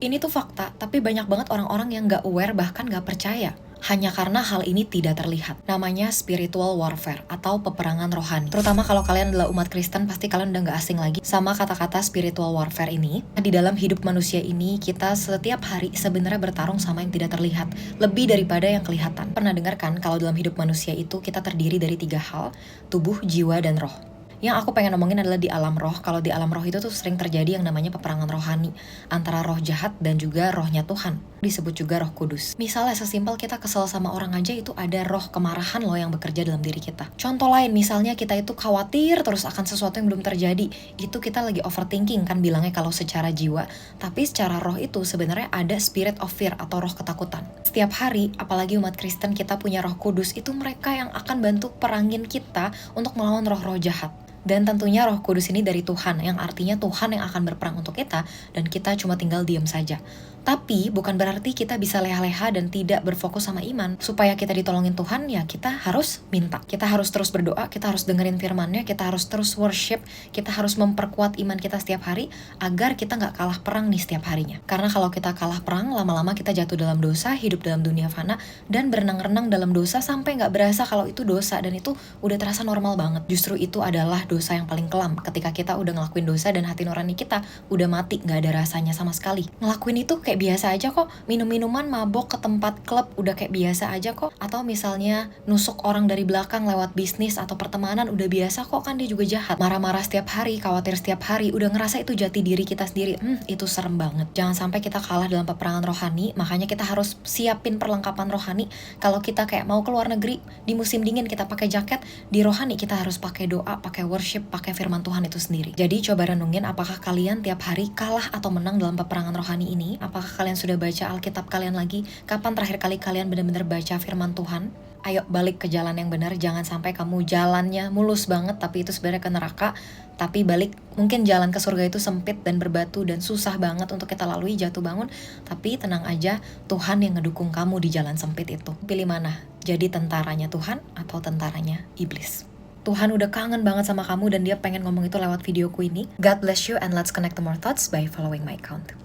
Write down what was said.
Ini tuh fakta, tapi banyak banget orang-orang yang nggak aware bahkan nggak percaya. Hanya karena hal ini tidak terlihat. Namanya spiritual warfare atau peperangan rohani. Terutama kalau kalian adalah umat Kristen, pasti kalian udah nggak asing lagi sama kata-kata spiritual warfare ini. Di dalam hidup manusia ini, kita setiap hari sebenarnya bertarung sama yang tidak terlihat. Lebih daripada yang kelihatan. Pernah dengar kan kalau dalam hidup manusia itu kita terdiri dari 3 hal, tubuh, jiwa, dan roh. Yang aku pengen ngomongin adalah di alam roh. Kalau di alam roh itu tuh sering terjadi yang namanya peperangan rohani antara roh jahat dan juga rohnya Tuhan. Disebut juga Roh Kudus. Misalnya sesimpel kita kesel sama orang aja, itu ada roh kemarahan loh yang bekerja dalam diri kita. Contoh lain, misalnya kita itu khawatir terus akan sesuatu yang belum terjadi. Itu kita lagi overthinking kan bilangnya kalau secara jiwa. Tapi secara roh itu sebenarnya ada spirit of fear atau roh ketakutan. Setiap hari, apalagi umat Kristen, kita punya Roh Kudus. Itu mereka yang akan bantu perangin kita untuk melawan roh-roh jahat. Dan tentunya Roh Kudus ini dari Tuhan, yang artinya Tuhan yang akan berperang untuk kita, dan kita cuma tinggal diam saja. Tapi bukan berarti kita bisa leha-leha dan tidak berfokus sama iman. Supaya kita ditolongin Tuhan, ya kita harus minta. Kita harus terus berdoa, kita harus dengerin firman-Nya, kita harus terus worship, kita harus memperkuat iman kita setiap hari, agar kita nggak kalah perang nih setiap harinya. Karena kalau kita kalah perang, lama-lama kita jatuh dalam dosa, hidup dalam dunia fana, dan berenang-renang dalam dosa sampai nggak berasa kalau itu dosa, dan itu udah terasa normal banget. Justru itu adalah dosa yang paling kelam, ketika kita udah ngelakuin dosa dan hati nurani kita udah mati, nggak ada rasanya sama sekali. Ngelakuin itu kayak biasa aja kok, minum-minuman, mabok ke tempat klub udah kayak biasa aja kok, atau misalnya nusuk orang dari belakang lewat bisnis atau pertemanan udah biasa kok, kan dia juga jahat. Marah-marah setiap hari, khawatir setiap hari, udah ngerasa itu jati diri kita sendiri. Itu serem banget. Jangan sampai kita kalah dalam peperangan rohani, makanya kita harus siapin perlengkapan rohani. Kalau kita kayak mau keluar negeri, di musim dingin kita pakai jaket, di rohani kita harus pakai doa, pakai worship, pakai firman Tuhan itu sendiri. Jadi coba renungin, apakah kalian tiap hari kalah atau menang dalam peperangan rohani ini? Apakah kalian sudah baca Alkitab kalian lagi? Kapan terakhir kali kalian benar-benar baca firman Tuhan? Ayo balik ke jalan yang benar, jangan sampai kamu jalannya mulus banget tapi itu sebenarnya ke neraka. Tapi balik, mungkin jalan ke surga itu sempit dan berbatu dan susah banget untuk kita lalui, jatuh bangun. Tapi tenang aja, Tuhan yang ngedukung kamu di jalan sempit itu. Pilih mana? Jadi tentaranya Tuhan atau tentaranya iblis? Tuhan udah kangen banget sama kamu dan dia pengen ngomong itu lewat videoku ini. God bless you and let's connect to more thoughts by following my account.